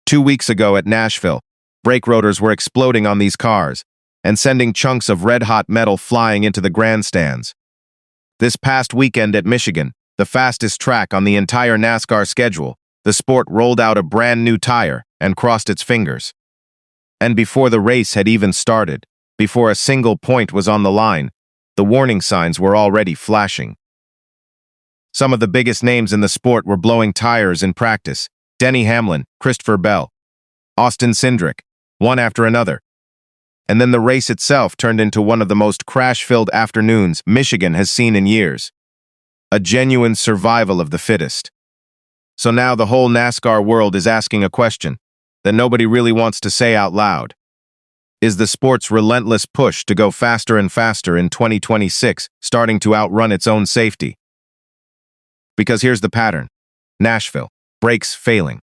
2 weeks ago at Nashville, brake rotors were exploding on these cars and sending chunks of red-hot metal flying into the grandstands. This past weekend at Michigan, the fastest track on the entire NASCAR schedule, the sport rolled out a brand new tire and crossed its fingers. And before the race had even started, before a single point was on the line, the warning signs were already flashing. Some of the biggest names in the sport were blowing tires in practice: Denny Hamlin, Christopher Bell, Austin Cindric, one after another. And then the race itself turned into one of the most crash-filled afternoons Michigan has seen in years. A genuine survival of the fittest. So now the whole NASCAR world is asking a question that nobody really wants to say out loud. Is the sport's relentless push to go faster and faster in 2026 starting to outrun its own safety? Because here's the pattern. Nashville, brakes failing.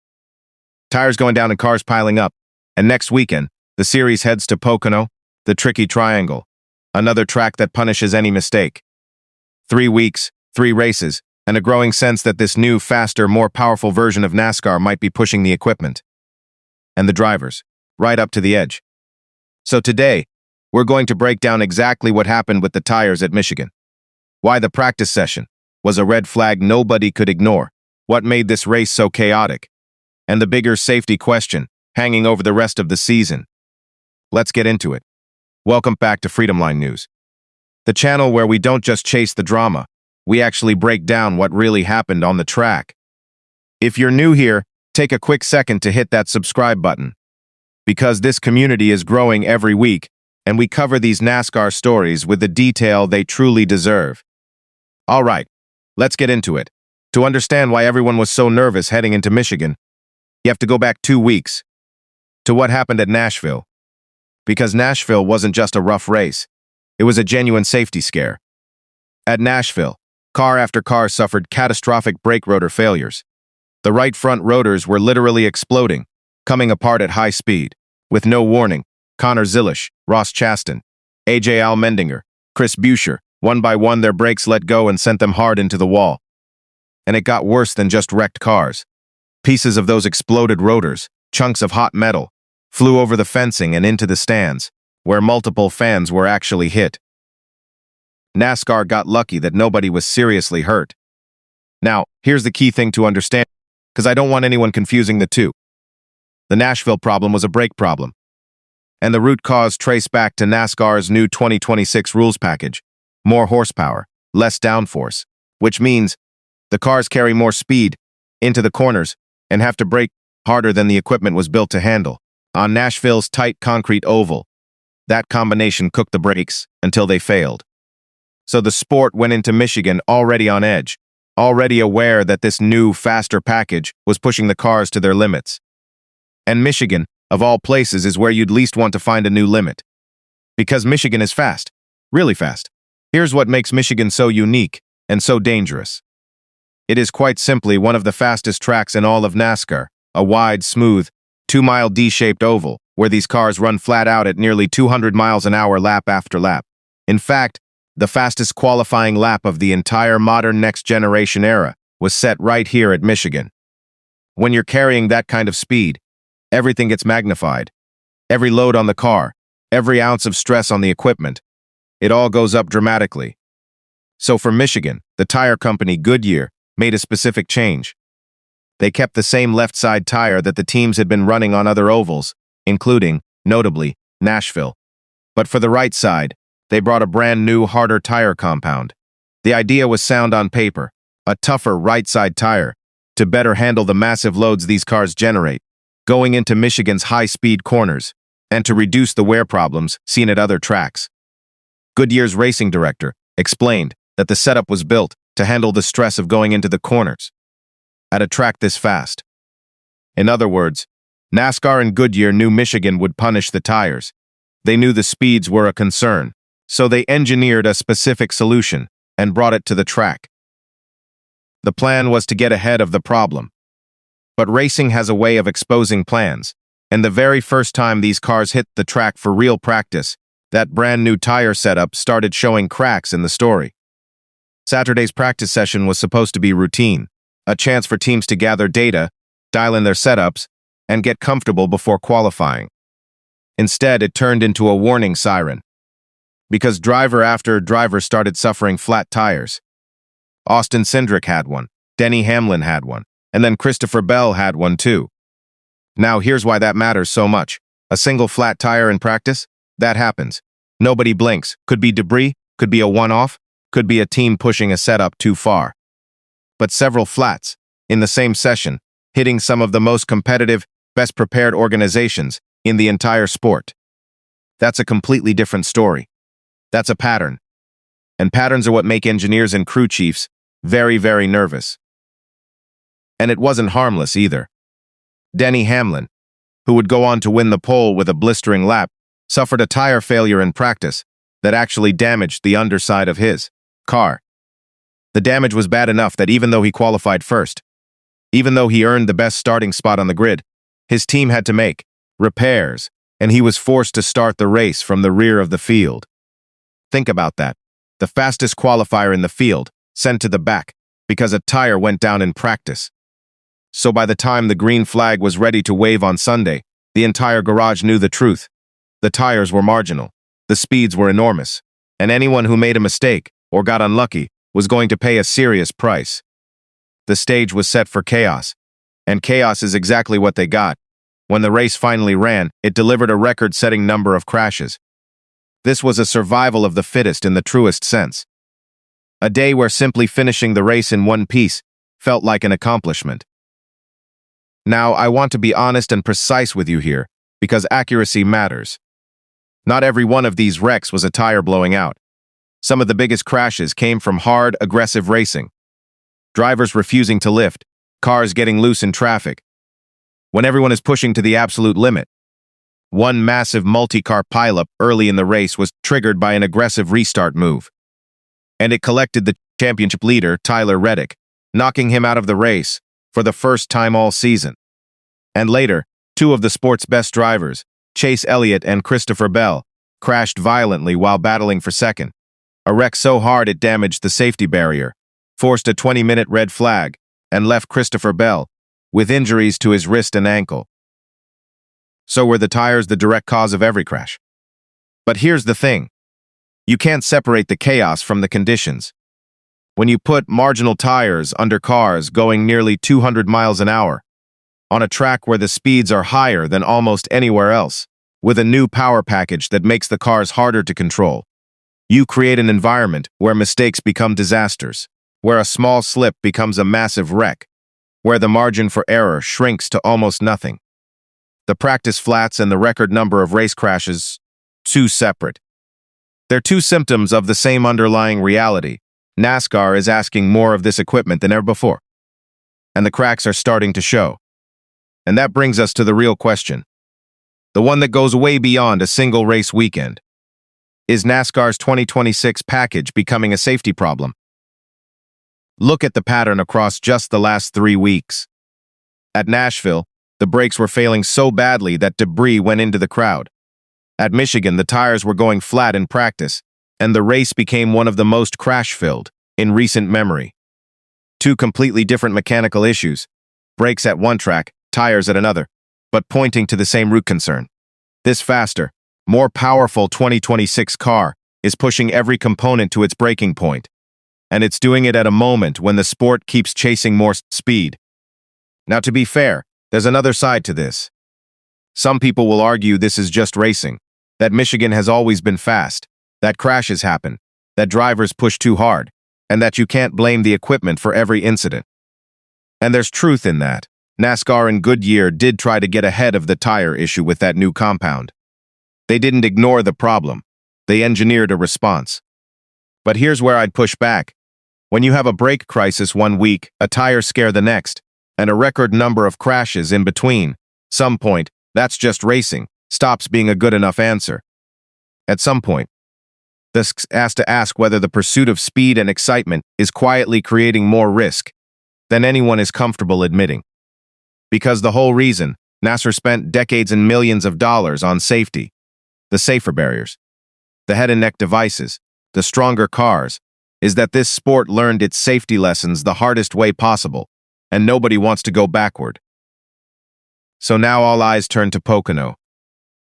Tires going down and cars piling up. And next weekend, the series heads to Pocono, the tricky triangle, another track that punishes any mistake. 3 weeks, 3 races, and a growing sense that this new, faster, more powerful version of NASCAR might be pushing the equipment and the drivers right up to the edge. So today, we're going to break down exactly what happened with the tires at Michigan, why the practice session was a red flag nobody could ignore, what made this race so chaotic, and the bigger safety question hanging over the rest of the season. Let's get into it. Welcome back to Freedom Line News, the channel where we don't just chase the drama, we actually break down what really happened on the track. If you're new here, take a quick second to hit that subscribe button, because this community is growing every week, and we cover these NASCAR stories with the detail they truly deserve. All right, let's get into it. To understand why everyone was so nervous heading into Michigan, you have to go back 2 weeks to what happened at Nashville. Because Nashville wasn't just a rough race, it was a genuine safety scare. At Nashville, car after car suffered catastrophic brake rotor failures. The right front rotors were literally exploding, coming apart at high speed. With no warning, Connor Zilisch, Ross Chastain, AJ Allmendinger, Chris Buescher, one by one their brakes let go and sent them hard into the wall. And it got worse than just wrecked cars. Pieces of those exploded rotors, chunks of hot metal, flew over the fencing and into the stands, where multiple fans were actually hit. NASCAR got lucky that nobody was seriously hurt. Now, here's the key thing to understand, because I don't want anyone confusing the two. The Nashville problem was a brake problem, and the root cause traced back to NASCAR's new 2026 rules package: more horsepower, less downforce, which means the cars carry more speed into the corners and have to brake harder than the equipment was built to handle. On Nashville's tight concrete oval, that combination cooked the brakes until they failed. So the sport went into Michigan already on edge, already aware that this new, faster package was pushing the cars to their limits. And Michigan, of all places, is where you'd least want to find a new limit. Because Michigan is fast, really fast. Here's what makes Michigan so unique and so dangerous. It is quite simply one of the fastest tracks in all of NASCAR, a wide, smooth, 2-mile D-shaped oval, where these cars run flat out at nearly 200 miles an hour lap after lap. In fact, the fastest qualifying lap of the entire modern next-generation era was set right here at Michigan. When you're carrying that kind of speed, everything gets magnified. Every load on the car, every ounce of stress on the equipment, it all goes up dramatically. So for Michigan, the tire company Goodyear made a specific change. They kept the same left side tire that the teams had been running on other ovals, including, notably, Nashville. But for the right side, they brought a brand new, harder tire compound. The idea was sound on paper: a tougher right side tire to better handle the massive loads these cars generate, going into Michigan's high-speed corners, and to reduce the wear problems seen at other tracks. Goodyear's racing director explained that the setup was built to handle the stress of going into the corners at a track this fast. In other words, NASCAR and Goodyear knew Michigan would punish the tires. They knew the speeds were a concern, so they engineered a specific solution and brought it to the track. The plan was to get ahead of the problem. But racing has a way of exposing plans, and the very first time these cars hit the track for real practice, that brand new tire setup started showing cracks in the story. Saturday's practice session was supposed to be routine, a chance for teams to gather data, dial in their setups, and get comfortable before qualifying. Instead, it turned into a warning siren, because driver after driver started suffering flat tires. Austin Cindric had one, Denny Hamlin had one, and then Christopher Bell had one too. Now here's why that matters so much. A single flat tire in practice? That happens. Nobody blinks. Could be debris, could be a one-off, could be a team pushing a setup too far. But several flats, in the same session, hitting some of the most competitive, best-prepared organizations in the entire sport. That's a completely different story. That's a pattern. And patterns are what make engineers and crew chiefs very, very nervous. And it wasn't harmless either. Denny Hamlin, who would go on to win the pole with a blistering lap, suffered a tire failure in practice that actually damaged the underside of his car. The damage was bad enough that even though he qualified first, even though he earned the best starting spot on the grid, his team had to make repairs, and he was forced to start the race from the rear of the field. Think about that. The fastest qualifier in the field sent to the back because a tire went down in practice. So by the time the green flag was ready to wave on Sunday, the entire garage knew the truth. The tires were marginal, the speeds were enormous, and anyone who made a mistake or got unlucky was going to pay a serious price. The stage was set for chaos, and chaos is exactly what they got. When the race finally ran, it delivered a record-setting number of crashes. This was a survival of the fittest in the truest sense. A day where simply finishing the race in one piece felt like an accomplishment. Now, I want to be honest and precise with you here, because accuracy matters. Not every one of these wrecks was a tire blowing out. Some of the biggest crashes came from hard, aggressive racing. Drivers refusing to lift, cars getting loose in traffic. When everyone is pushing to the absolute limit. One massive multi-car pileup early in the race was triggered by an aggressive restart move. And it collected the championship leader, Tyler Reddick, knocking him out of the race for the first time all season. And later, two of the sport's best drivers, Chase Elliott and Christopher Bell, crashed violently while battling for second. A wreck so hard it damaged the safety barrier, forced a 20-minute red flag, and left Christopher Bell with injuries to his wrist and ankle. So were the tires the direct cause of every crash? But here's the thing. You can't separate the chaos from the conditions. When you put marginal tires under cars going nearly 200 miles an hour, on a track where the speeds are higher than almost anywhere else, with a new power package that makes the cars harder to control, you create an environment where mistakes become disasters, where a small slip becomes a massive wreck, where the margin for error shrinks to almost nothing. The practice flats and the record number of race crashes, two separate. They're two symptoms of the same underlying reality. NASCAR is asking more of this equipment than ever before. And the cracks are starting to show. And that brings us to the real question. The one that goes way beyond a single race weekend. Is NASCAR's 2026 package becoming a safety problem? Look at the pattern across just the last 3 weeks. At Nashville, the brakes were failing so badly that debris went into the crowd. At Michigan, the tires were going flat in practice, and the race became one of the most crash-filled in recent memory. Two completely different mechanical issues, brakes at one track, tires at another, but pointing to the same root concern. This faster, more powerful 2026 car is pushing every component to its breaking point, and it's doing it at a moment when the sport keeps chasing more speed. Now, to be fair, there's another side to this. Some people will argue this is just racing, that Michigan has always been fast, that crashes happen, that drivers push too hard, and that you can't blame the equipment for every incident. And there's truth in that. NASCAR and Goodyear did try to get ahead of the tire issue with that new compound. They didn't ignore the problem. They engineered a response. But here's where I'd push back. When you have a brake crisis one week, a tire scare the next, and a record number of crashes in between, some point, that's just racing, stops being a good enough answer. At some point, this has to ask whether the pursuit of speed and excitement is quietly creating more risk than anyone is comfortable admitting. Because the whole reason NASCAR spent decades and millions of dollars on safety, the safer barriers, the head and neck devices, the stronger cars, is that this sport learned its safety lessons the hardest way possible, and nobody wants to go backward. So now all eyes turn to Pocono.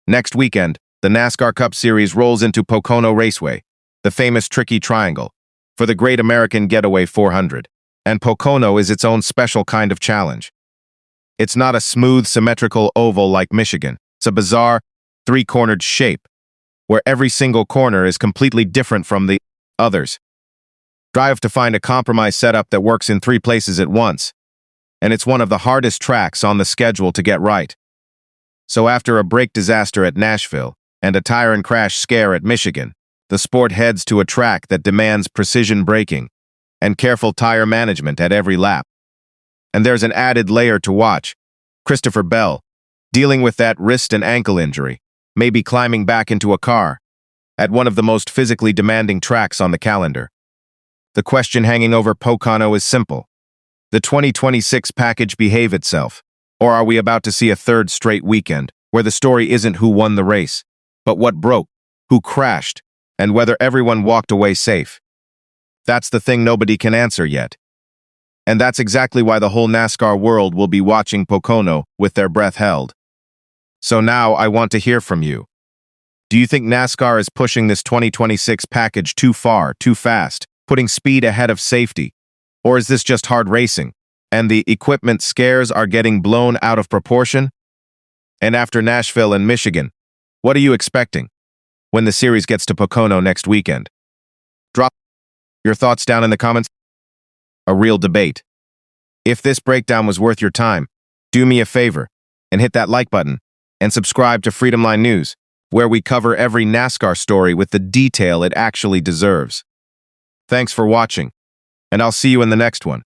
Next weekend, the NASCAR Cup Series rolls into Pocono Raceway, the famous Tricky Triangle, for the Great American Getaway 400. And Pocono is its own special kind of challenge. It's not a smooth, symmetrical oval like Michigan. It's a bizarre, three-cornered shape, where every single corner is completely different from the others. Drive to find a compromise setup that works in three places at once, and it's one of the hardest tracks on the schedule to get right. So after a brake disaster at Nashville and a tire and crash scare at Michigan, the sport heads to a track that demands precision braking and careful tire management at every lap. And there's an added layer to watch. Christopher Bell, dealing with that wrist and ankle injury, maybe climbing back into a car at one of the most physically demanding tracks on the calendar. The question hanging over Pocono is simple. The 2026 package behave itself, or are we about to see a third straight weekend where the story isn't who won the race, but what broke, who crashed, and whether everyone walked away safe? That's the thing nobody can answer yet. And that's exactly why the whole NASCAR world will be watching Pocono with their breath held. So now I want to hear from you. Do you think NASCAR is pushing this 2026 package too far, too fast, putting speed ahead of safety? Or is this just hard racing, and the equipment scares are getting blown out of proportion? And after Nashville and Michigan, what are you expecting when the series gets to Pocono next weekend? Drop your thoughts down in the comments. A real debate. If this breakdown was worth your time, do me a favor and hit that like button and subscribe to Freedom Line News, where we cover every NASCAR story with the detail it actually deserves. Thanks for watching, and I'll see you in the next one.